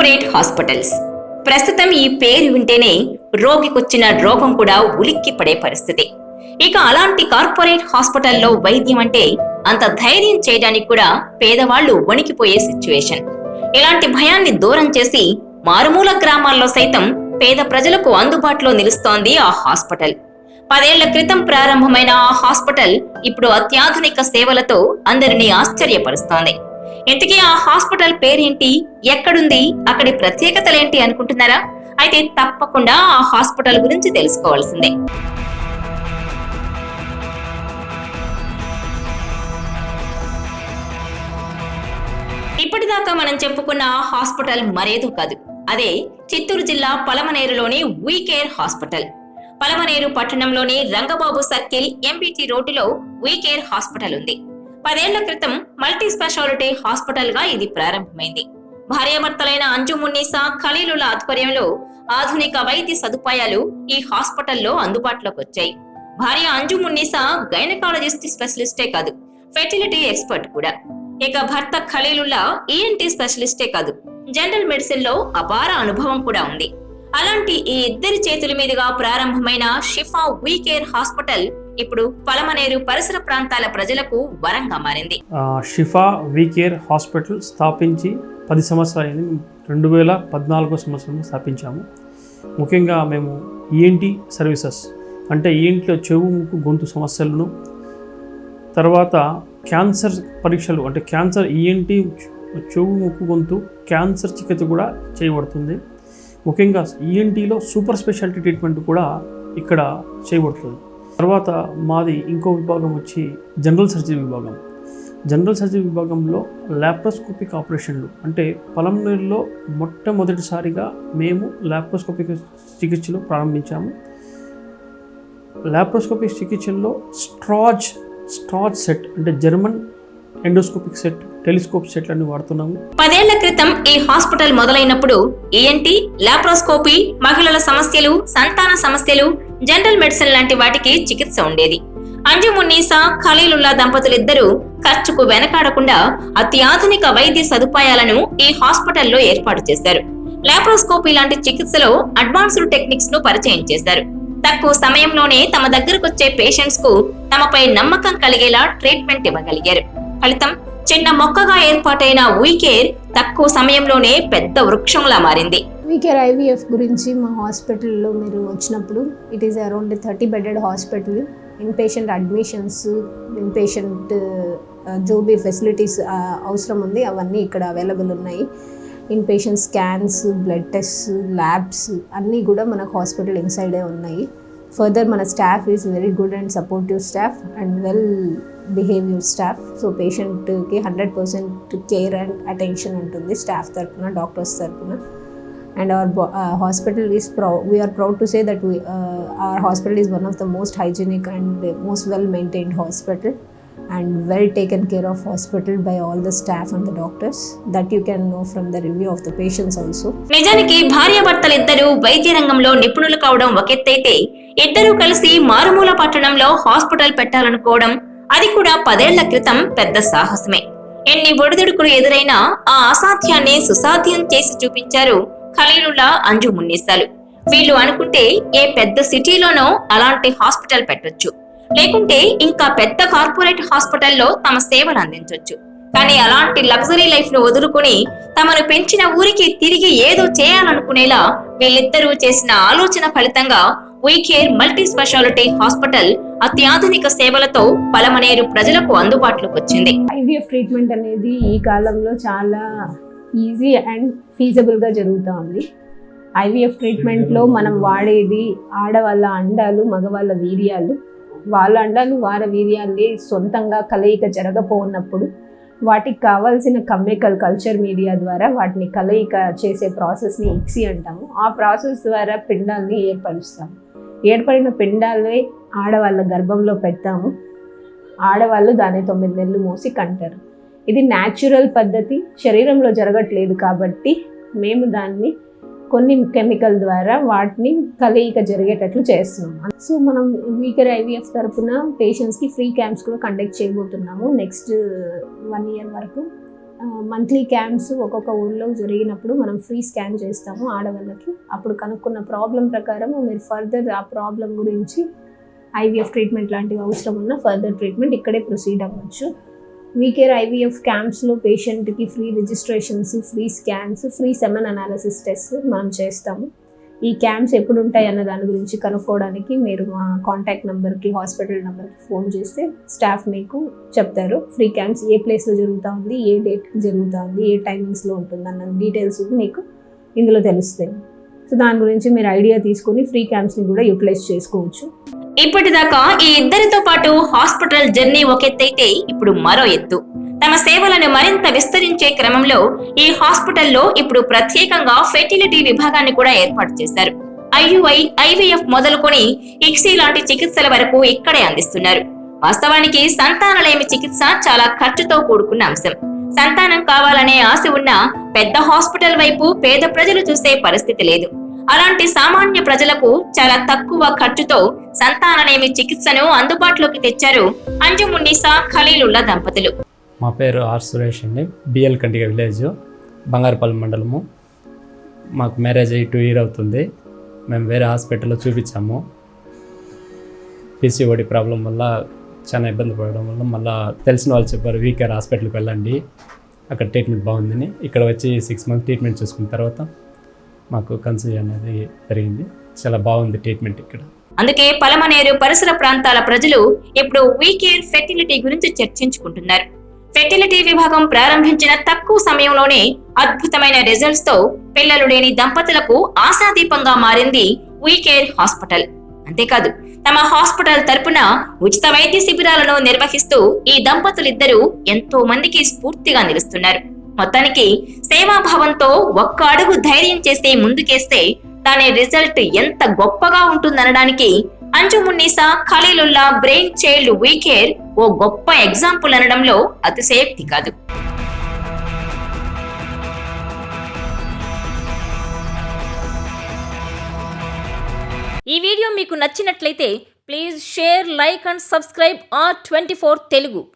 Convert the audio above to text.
Corporate hospitals. ప్రస్తుతం ఈ పేరు వింటేనే రోగికొచ్చిన రోగం కూడా ఉలిక్కి పడే పరిస్థితి. ఇక అలాంటి కార్పొరేట్ హాస్పిటల్లో వైద్యం అంటే అంత ధైర్యం చేయడానికి కూడా పేదవాళ్లు వణికిపోయే సిచ్యువేషన్. ఇలాంటి భయాన్ని దూరం చేసి మారుమూల గ్రామాల్లో సైతం పేద ప్రజలకు అందుబాటులో నిలుస్తోంది ఆ హాస్పిటల్. 10 ఏళ్ల క్రితం ప్రారంభమైన ఆ హాస్పిటల్ ఇప్పుడు అత్యాధునిక సేవలతో అందరినీ ఆశ్చర్యపరుస్తోంది. ఇంతకీ ఆ హాస్పిటల్ పేరేంటి, ఎక్కడుంది, అక్కడి ప్రత్యేకతలేంటి అనుకుంటున్నారా? అయితే తప్పకుండా ఆ హాస్పిటల్ గురించి తెలుసుకోవాల్సిందే. ఇప్పటిదాకా మనం చెప్పుకున్న హాస్పిటల్ మరేదో కాదు, అదే చిత్తూరు జిల్లా పలమనేరులోని వీకేర్ హాస్పిటల్. పలమనేరు పట్టణంలోని రంగబాబు సర్కిల్ ఎంబీటీ రోడ్డులో వీకేర్ హాస్పిటల్ ఉంది. 10 ఏళ్ల క్రితం మల్టీ స్పెషాలిటీ హాస్పిటల్ గా ఇది ప్రారంభమైంది. భార్యాభర్తలైన అంజు మున్నీసా, ఖలీలుల ఆధ్వర్యంలో ఆధునిక వైద్య సదుపాయాలు ఈ హాస్పిటల్లో అందుబాటులోకి వచ్చాయి. భార్య అంజు మున్నీసా గైనకాలజిస్ట్ స్పెషలిస్టే కాదు, ఫెర్టిలిటీ ఎక్స్పర్ట్ కూడా. ఇక భర్త ఖలీలుల్లా ఈఎన్టీ స్పెషలిస్టే కాదు, జనరల్ మెడిసిన్ లో అపార అనుభవం కూడా ఉంది. అలాంటి ఈ ఇద్దరి చేతుల మీదుగా ప్రారంభమైన షిఫా వీకేర్ హాస్పిటల్ ఇప్పుడు పలమనేరు పరిసర ప్రాంతాల ప్రజలకు వరంగా మారింది. షిఫా వీకేర్ హాస్పిటల్ స్థాపించి 10 సంవత్సరాలు, 2014 సంవత్సరంలో స్థాపించాము. ముఖ్యంగా మేము ఈఎన్టీ సర్వీసెస్ అంటే ఈఎన్టీలో చెవు, ముక్కు, గొంతు సమస్యలను, తర్వాత క్యాన్సర్ పరీక్షలు అంటే క్యాన్సర్ ఈఎన్టీ చెవు, ముక్కు, గొంతు క్యాన్సర్ చికిత్స కూడా చేయబడుతుంది. ముఖ్యంగా ఈఎన్టీలో సూపర్ స్పెషాలిటీ ట్రీట్మెంట్ కూడా ఇక్కడ చేయబడుతుంది. తర్వాత మాది ఇంకో విభాగం వచ్చి జనరల్ సర్జరీ విభాగం. జనరల్ సర్జరీ విభాగంలో లాప్రోస్కోపిక్ ఆపరేషన్లు అంటే పలమనేరులో మొట్టమొదటిసారిగా మేము లాప్రోస్కోపిక్ చికిత్సలు ప్రారంభించాము. లాప్రోస్కోపిక్ చికిత్సల్లో స్ట్రాజ్ సెట్ అంటే జర్మన్ ఎండోస్కోపిక్ సెట్, టెలిస్కోప్ సెట్లను వాడుతున్నాము. 10 ఏళ్ల క్రితం ఈ హాస్పిటల్ మొదలైనప్పుడు ఈఎన్టీ, లాప్రోస్కోపీ, మహిళల సమస్యలు, సంతాన సమస్యలు, జనరల్ మెడిసిన్ లాంటి వాటికి చికిత్స ఉండేది. అంజు మున్నీసా, ఖలీలుల్లా దంపతులిద్దరూ ఖర్చుకు వెనకాడకుండా అత్యాధునిక వైద్య సదుపాయాలను ఈ హాస్పిటల్లో ఏర్పాటు చేశారు. లాప్రోస్కోపీ లాంటి చికిత్సలో అడ్వాన్స్డ్ టెక్నిక్స్ ను పరిచయం చేశారు. తక్కువ సమయంలోనే తమ దగ్గరకొచ్చే పేషెంట్స్ కు తమపై నమ్మకం కలిగేలా ట్రీట్మెంట్ ఇవ్వగలిగారు. ఫలితం చిన్న మొక్కగా ఏర్పాటైన వీకేర్ తక్కువ సమయంలోనే పెద్ద వృక్షంలా మారింది. వీకేర్ ఐవీఎఫ్ గురించి మా హాస్పిటల్లో మీరు వచ్చినప్పుడు, it is around 30 bedded hospital. Inpatient admissions, inpatient జోబీ ఫెసిలిటీస్ అవసరం ఉంది, అవన్నీ ఇక్కడ అవైలబుల్ ఉన్నాయి. Inpatient scans, blood test, labs అన్నీ కూడా మనకు హాస్పిటల్ ఇన్సైడే ఉన్నాయి. ఫర్దర్ మన staff is very good and supportive staff and well behaviour staff. So పేషెంట్కి 100% కేర్ అండ్ అటెన్షన్ ఉంటుంది స్టాఫ్ తరఫున, డాక్టర్స్ తరఫున. And our hospital is we are proud to say that our hospital is one of the most hygienic and most well maintained hospital and well taken care of hospital by all the staff and the doctors. That you can know from the review of the patients also. నిజానికి భార్యాభర్తలిద్దరూ వైద్య రంగంలో నిపుణులు కావడం ఒకెత్తైతే, ఇద్దరూ కలిసి మారుమూల పట్టణంలో హాస్పిటల్ పెట్టాలనుకోవడం అది కూడా 10 ఏళ్ల క్రితం పెద్ద సాహసమే. ఎన్ని ఒడిదుడుకులు ఎదురైనా ఆ అసాధ్యాన్ని సుసాధ్యం చేసి చూపించారు ఖలీలుల్లా, అంజు మున్నీసాలు. వీళ్ళు అనుకుంటే ఏ పెద్ద సిటీలోనో అలాంటి హాస్పిటల్ పెట్టొచ్చు, లేకుంటే ఇంకా పెద్ద కార్పొరేట్ హాస్పిటల్లో తమ సేవలు అందించొచ్చు. కానీ అలాంటి లగ్జరీ లైఫ్ ను వదులుకుని తమను పెంచిన ఊరికి తిరిగి ఏదో చేయాలనుకునేలా వీళ్ళిద్దరూ చేసిన ఆలోచన ఫలితంగా వీకేర్ మల్టీ స్పెషాలిటీ హాస్పిటల్ అత్యాధునిక సేవలతో పలమనేరు ప్రజలకు అందుబాటులోకి వచ్చింది. ఐవీఎఫ్ ట్రీట్మెంట్ అనేది ఈ కాలంలో చాలా ఈజీ అండ్ ఫీజబుల్గా జరుగుతూ ఉంది. ఐవీఎఫ్ ట్రీట్మెంట్లో మనం వాడేది ఆడవాళ్ళ అండాలు, మగవాళ్ళ వీర్యాలు. వాళ్ళ అండాలు, వారి వీర్యాల్ని సొంతంగా కలయిక జరగపోన్నప్పుడు వాటికి కావాల్సిన కెమికల్ కల్చర్ మీడియా ద్వారా వాటిని కలయిక చేసే ప్రాసెస్ని ఇక్సీ అంటాము. ఆ ప్రాసెస్ ద్వారా పిండాల్ని ఏర్పరుస్తాము. ఏర్పడిన పిండాలే ఆడవాళ్ళ గర్భంలో పెడతాము. ఆడవాళ్ళు దాన్ని 9 నెలలు మోసి కంటారు. ఇది న్యాచురల్ పద్ధతి, శరీరంలో జరగట్లేదు కాబట్టి మేము దాన్ని కొన్ని కెమికల్ ద్వారా వాటిని కలయిక జరిగేటట్లు చేస్తున్నాం. సో మనం వీకేర్ ఐవీఎఫ్ తరఫున పేషెంట్స్కి ఫ్రీ క్యాంప్స్ కూడా కండక్ట్ చేయబోతున్నాము నెక్స్ట్ 1 year వరకు. మంత్లీ క్యాంప్స్ ఒక్కొక్క ఊళ్ళో జరిగినప్పుడు మనం ఫ్రీ స్కాన్ చేస్తాము ఆడవాళ్ళకి. అప్పుడు కనుక్కున్న ప్రాబ్లం ప్రకారం మీరు ఫర్దర్ ఆ ప్రాబ్లం గురించి ఐవీఎఫ్ ట్రీట్మెంట్ లాంటివి అవసరం ఉన్న ఫర్దర్ ట్రీట్మెంట్ ఇక్కడే ప్రొసీడ్ అవ్వచ్చు. వీకేర్ ఐవీఎఫ్ క్యాంప్స్లో పేషెంట్కి free registrations, free scans, free semen analysis test మనం చేస్తాము. ఈ క్యాంప్స్ ఎప్పుడు ఉంటాయి అన్న దాని గురించి కనుక్కోవడానికి మీరు మా కాంటాక్ట్ నెంబర్కి, హాస్పిటల్ నెంబర్కి ఫోన్ చేస్తే స్టాఫ్ మీకు చెప్తారు. ఫ్రీ క్యాంప్స్ ఏ ప్లేస్లో జరుగుతూ ఉంది, ఏ డేట్కి జరుగుతూ ఉంది, ఏ టైమింగ్స్లో ఉంటుంది అన్న డీటెయిల్స్ మీకు ఇందులో తెలుస్తాయి. సో దాని గురించి మీరు ఐడియా తీసుకొని ఫ్రీ క్యాంప్స్ని కూడా యూటిలైజ్ చేసుకోవచ్చు. ఇప్పటిదాకా ఈ ఇద్దరితో పాటు హాస్పిటల్ జర్నీ ఒక ఎత్తైతే ఇప్పుడు మరో ఎత్తు. తమ సేవలను మరింత విస్తరించే క్రమంలో ఈ హాస్పిటల్లో ఇప్పుడు ప్రత్యేకంగా ఫెర్టిలిటీ విభాగాన్ని కూడా ఏర్పాటు చేశారు. IUI, IVF మొదలుకొని ICSI లాంటి చికిత్సల వరకు ఇక్కడే అందిస్తున్నారు. వాస్తవానికి సంతానలేమి చికిత్స చాలా ఖర్చుతో కూడుకున్న అంశం. సంతానం కావాలనే ఆశ ఉన్న పెద్ద హాస్పిటల్ వైపు పేద ప్రజలు చూసే పరిస్థితి లేదు. అలాంటి సామాన్య ప్రజలకు చాలా తక్కువ ఖర్చుతో సంతానలేమి చికిత్సను అందుబాటులోకి తెచ్చారు అంజుమున్నీసా ఖలీలుల్లా దంపతులు. మా పేరు ఆర్ సురేష్ అండి. బిఎల్ కంటిగ విలేజ్, బంగారుపల్లి మండలము. మాకు మ్యారేజ్ అయ్యి 2 years అవుతుంది. మేము వేరే హాస్పిటల్లో చూపించాము. PCOD ప్రాబ్లం వల్ల చాలా ఇబ్బంది పడడం వల్ల మళ్ళీ తెలిసిన వాళ్ళు చెప్పారు వీకేర్ హాస్పిటల్కి వెళ్ళండి, అక్కడ ట్రీట్మెంట్ బాగుందని. ఇక్కడ వచ్చి 6 months ట్రీట్మెంట్ చూసుకున్న తర్వాత మాకు కన్సీవ్ అనేది జరిగింది. చాలా బాగుంది ట్రీట్మెంట్ ఇక్కడ. అందుకే పలమనేరు పరిసర ప్రాంతాల ప్రజలు ఇప్పుడు వీకేర్ ఫెర్టిలిటీ గురించి చర్చించుకుంటున్నారు. ఫెర్టిలిటీ విభాగం ప్రారంభించిన తక్కువ సమయంలోనే అద్భుతమైన రిజల్ట్స్ తో పిల్లలు లేని దంపతులకు ఆశాదీపంగా మారింది వీకేర్ హాస్పిటల్. అంతేకాదు, తమ హాస్పిటల్ తరపున ఉచిత వైద్య శిబిరాలను నిర్వహిస్తూ ఈ దంపతులిద్దరూ ఎంతో మందికి స్ఫూర్తిగా నిలుస్తున్నారు. మొత్తానికి సేవాభావంతో ఒక్క అడుగు ధైర్యం చేసి ముందుకేస్తే దాని రిజల్ట్ ఎంత గొప్పగా ఉంటుందనడానికి అంజుమున్నీసా ఖలీలుల్లా బ్రెయిన్ చైల్డ్ వీకేర్ ఓ గొప్ప ఎగ్జాంపుల్ అనడంలో అతిశయోక్తి కాదు. ఈ వీడియో మీకు నచ్చినట్లయితే please share, like and subscribe R24 Telugu.